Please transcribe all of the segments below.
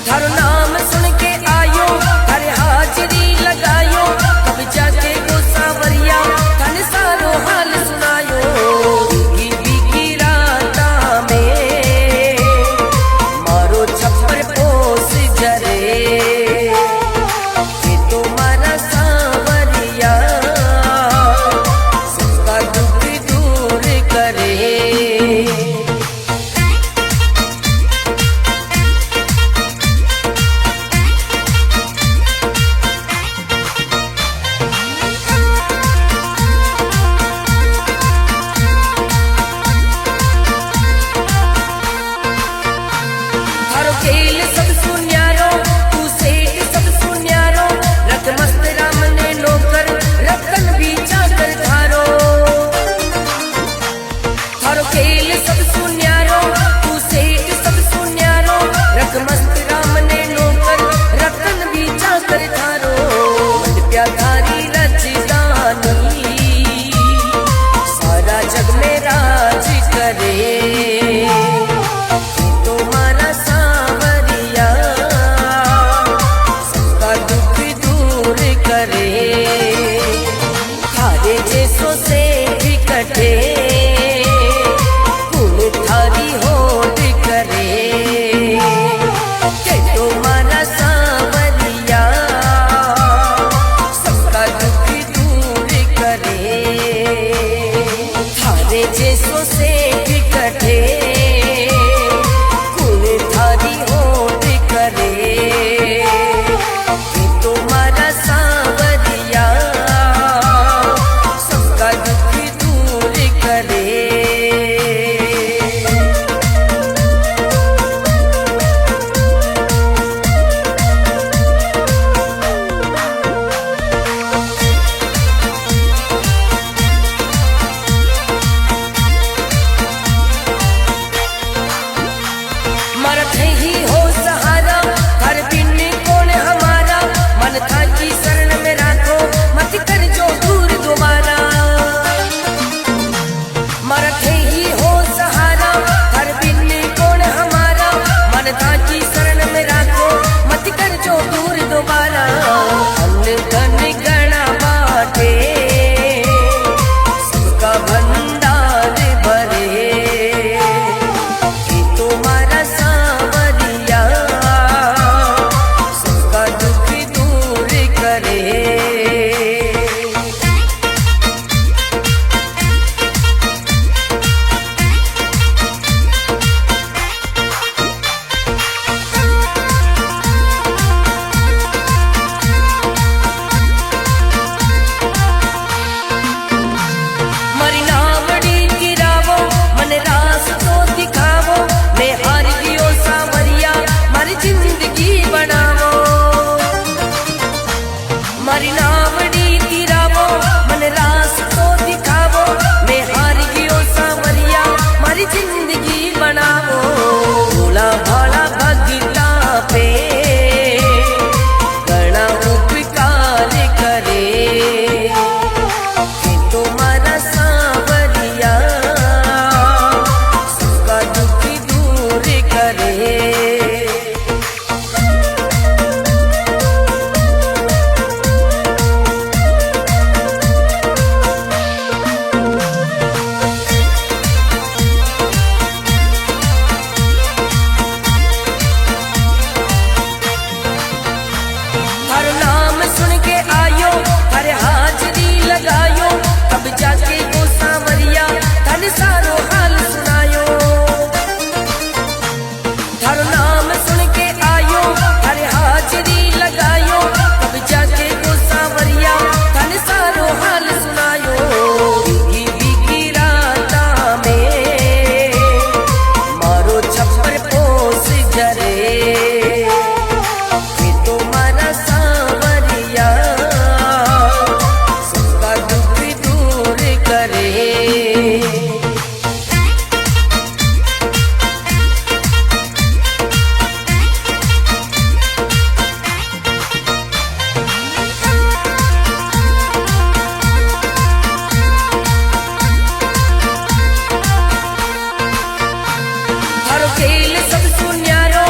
थारो नाम सुन के आयो, थारे हाजरी लगायो, कब जाके को सावरिया थाने सारो हाल सुनायो। बीगी बीगी राता में मारो छप्पर पोस जरे, ये तुम्हारा सावरिया सबका दुख दूर करे। थारो खेल सब सुन्यारो, तू सेठ सब सुन्यारो, रख मस्त राम ने नौकर रखन भी चाकर थारो। थारो खेल सब सुन्यारो, तू सेठ सब सुन्यारो, रख मस्त राम ने नौकर रखन भी चाकर थारो। मन प्याधारी रजदानी सारा जग में राज करे, तुम्हारा सावरिया सबका दुख दूर करे। थारे जैसो से भी कटे खून थारी होड़ करे, के तुम्हारा सावरिया सबका दुख दूर करे। थारे जैसो से भी कटे थारी होड़ करे, कि तुम्हारा सावरिया सबका दुख दूर करे। मरत ही हो सहारा, हर बिन कौन हमारा, मन था की शरण में राखो, मत कर जो दूर दोबारा। मरत ही हो सहारा, हर बिन कौन हमारा, मन था की शरण में राखो, मत कर जो दूर दोबारा। अन्न धन गणा बाटे सबका भंडार भरे, कि तुम्हारा सावरिया सबका दुख दूर करे। मरी नावड़ी गिरावो, मन रास तो दिखावो, मैं हार गयो सावरिया मारी जिंदगी बनावो। मरी नावड़ी गिरावो, मन रास तो दिखावो, मैं हार गयो सावरिया मारी जिंदगी बनावो। भोला भाला भगता पे गणा उपकार करे, कि तुम्हारा सावरिया सबका दुख दूर करे। हर नाम सुन के आयो, हर हाजरी लगायो, कब जाके को सावरिया धन सारो हाल सुनायो। हर नाम सुन के आयो, हर हाजरी लगायो, कब जाके को सावरिया धन सारो हाल सुनायो। बीगी बीगी राता में मारो छप्पर पोस जरे, कि तुम्हारा सावरिया सबका दुख दूर करे। थारो खेल सब सुन्यारो,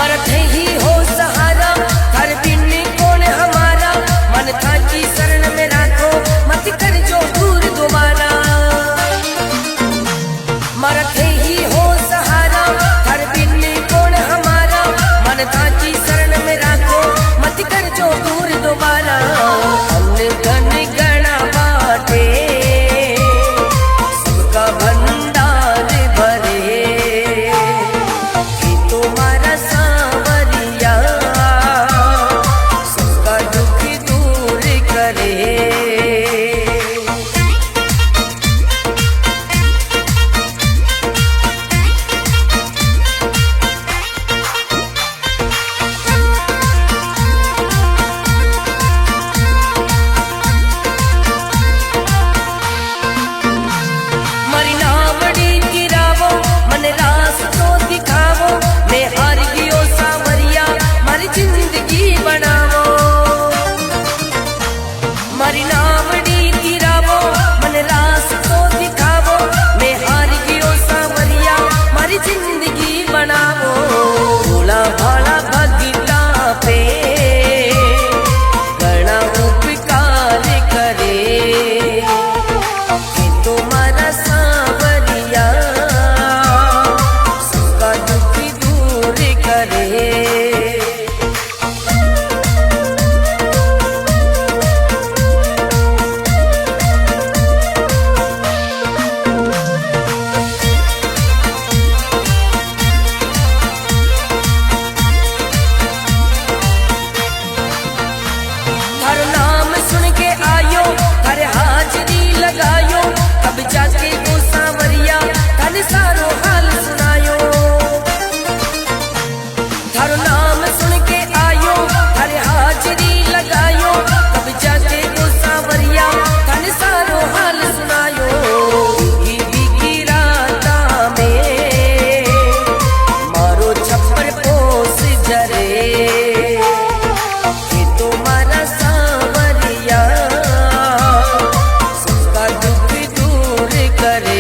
मरते ही हो सहारा, हर बिन कौन हमारा, मन था की शरण में राखो, मत कर जो दूर दोबारा। मरते ही हो सहारा, हर बिन कौन हमारा, मन था की शरण में राखो, मत कर जो दूर दोबारा। घन गणा बाटे सबका भंडार भरे, कि तुम्हारा सांवरिया सबका दुख दूर करे। मारी नावड़ी गिरावो, मन रास तो दिखावो, मैं हार गयो सांवरिया, मारी जिंदगी बनावो। भोला भाला भगता पे घना उपकार करे, कि तुम्हारा सांवरिया सबका दुख दूर करे। हर नाम सुन के आयो, हर हाजरी लगायो, कब जाके वो सांवरिया तन सारो हाल सुनायो। हर नाम सुन के आयो, हर हाजरी लगायो, कब जाके वो सांवरिया तन सारो हाल सुनायो। भीगी भीगी राता में मारो छप्पर पोस जरे, कि तुम्हारा सांवरिया सबका दुख दूर करे।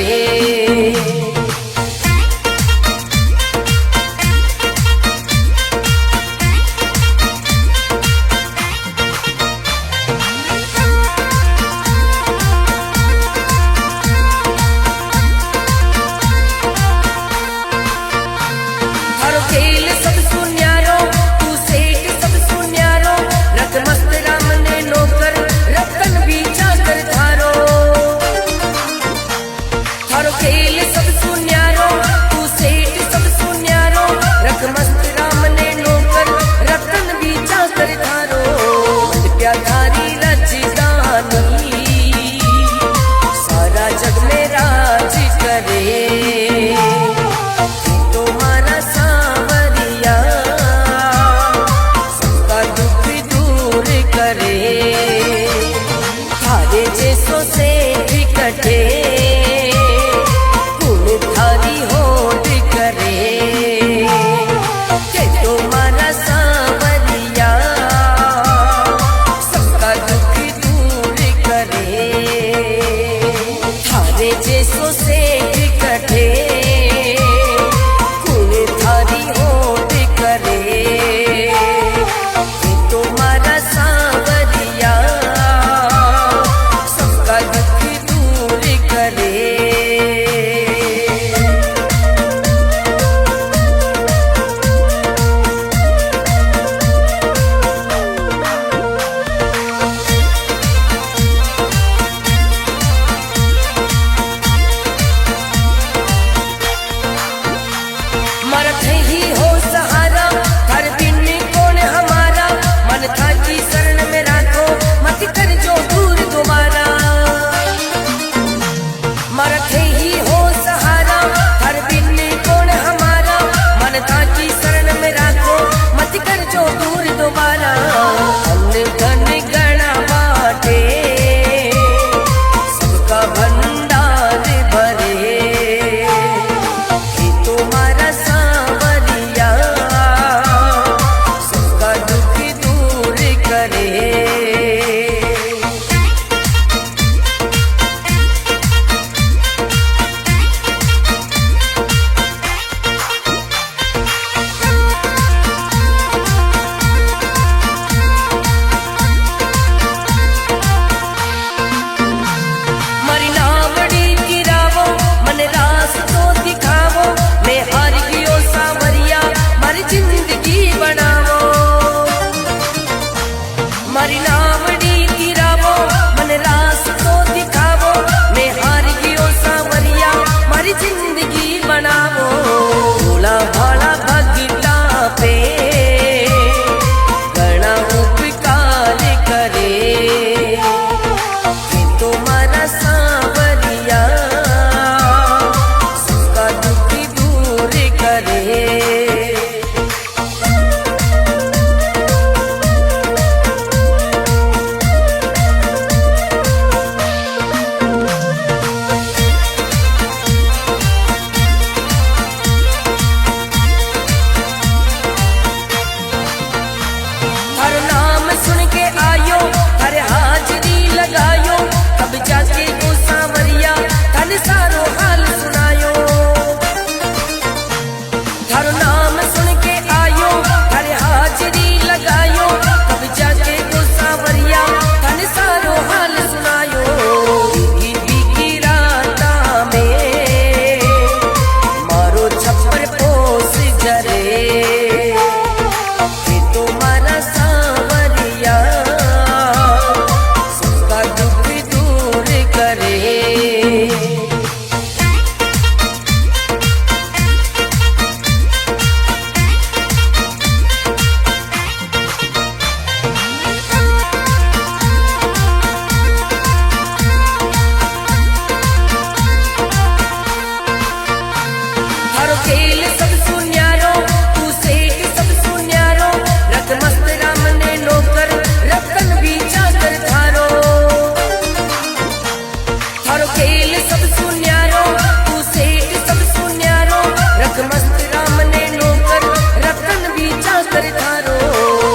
कर थारो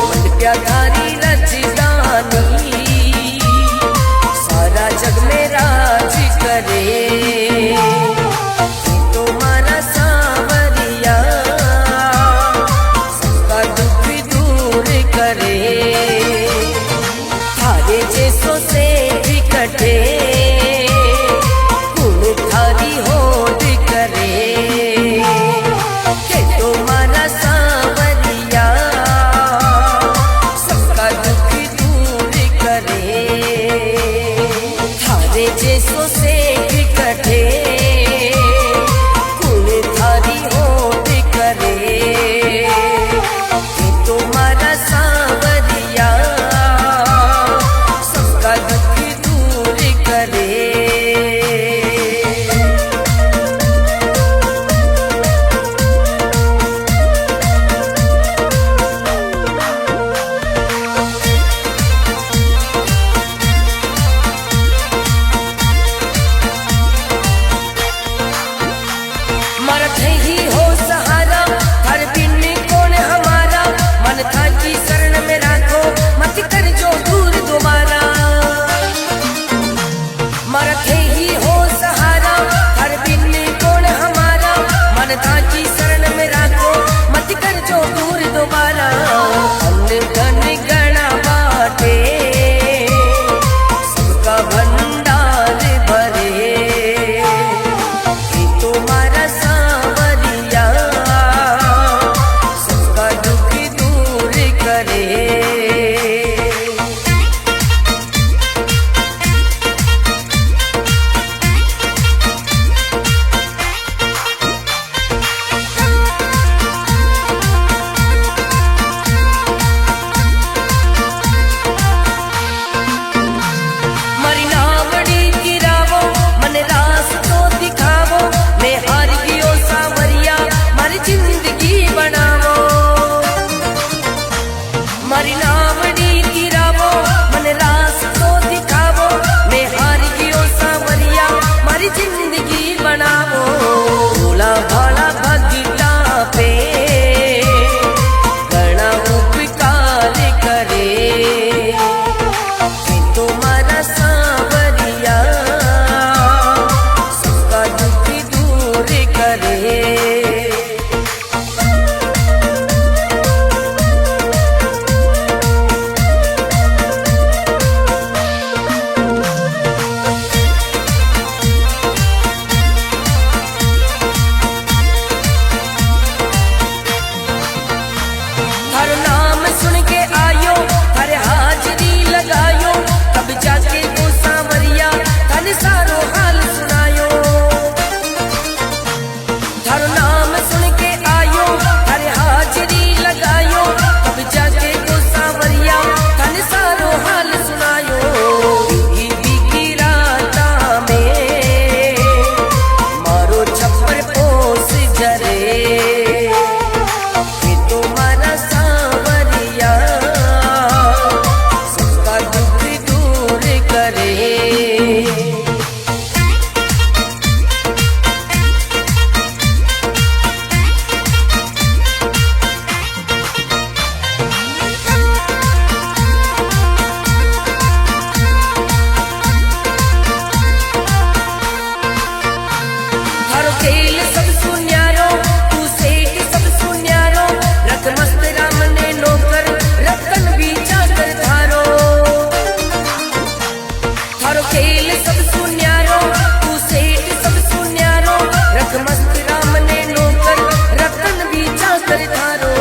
मन प्या थारी रजदानी सारा जग में राज करे तुम्हारा सांवरिया सबका दुख दूर करे थारे जैसों से भी कटे गुण थारी होड़ करे तुम्हारा सांवरिया सबका दुख दूर करे थारे जैसों से भी कटे गुण थारी होड़ करे तुम्हारा सांवरिया सबका दुख दूर करे। मरत ही हो सहारा हर बिन कौन हमारा मन था की शरण में राखो मत कर जो दूर दोबारा मरत ही हो सहारा हर बिन कौन हमारा मन था की शरण में राखो मत कर जो दूर दोबारा अन्न धन गणा बाटे सबका भंडार भरे तुम्हारा सांवरिया सबका दुख दूर करे। मरी नावड़ी गिरावो मन रास तो दिखावो मैं हार गियो सांवरिया मारी जिंदगी बनावो मरी नावड़ी गिरावो मन रास तो दिखावो मैं हार गियो सांवरिया मारी जिंदगी बनावो भोला भाला भगता पे गणा उपकार करे तुम्हारा सांवरिया सबका दुख दूर करे। हर नाम सुन के आयो हर हाजरी लगायो तब जाके वो सांवरिया तन सारो हाल सुनायो हर नाम सुन के आयो हर हाजरी लगायो तब जाके वो सांवरिया तन सारो हाल सुनायो बीती राता में मारो छप्पर पोस जरे तुम्हारा सांवरिया सबका दुख दूर करे। हर खेल सब सुन्यारो तू सेठ सब सुन्यारो रख मस्त राम ने नौकर रतन भी चाकर थारो हर खेल सब सुन्यारो तू सेठ सब सुन्यारो रख मस्त राम ने नौकर रतन भी चाकर थारो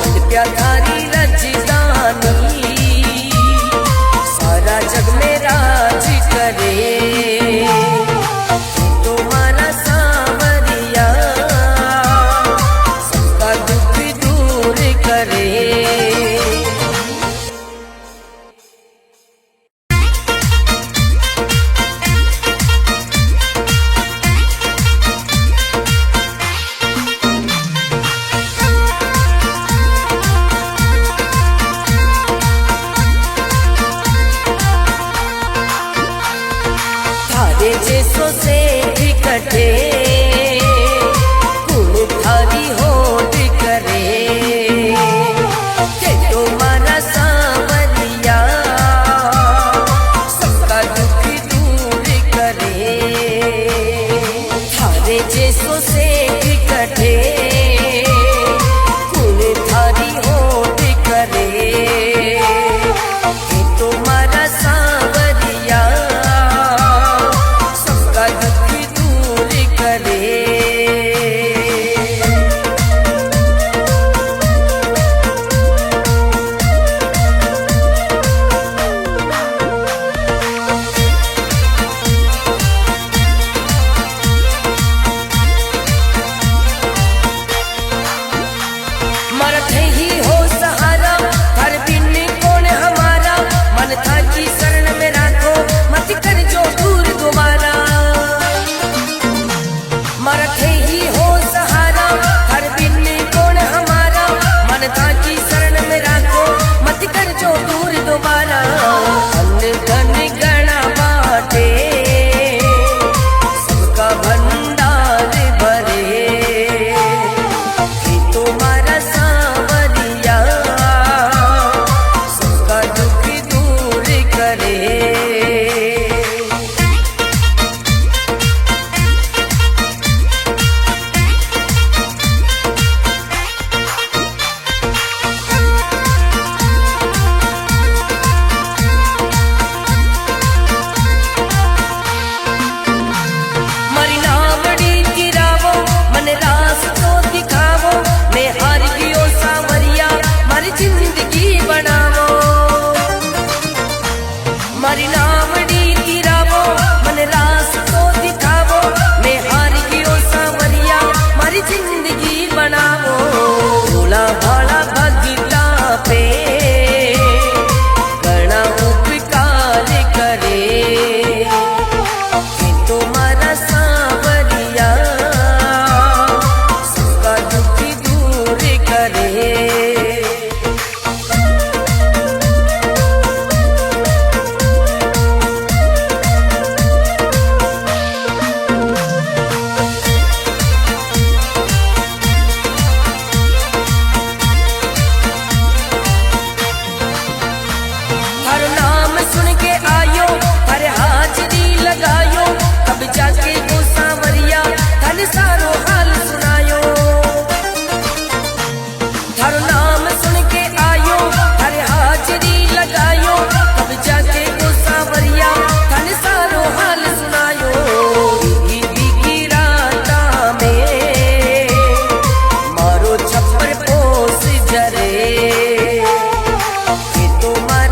मन प्या थारी रजदानी सारा जग में राज करे तुम्हारा सांवरिया सबका दुख दूर करे। थारे जैसों से भी कटे गुण थारी होड़ करे तुम्हारे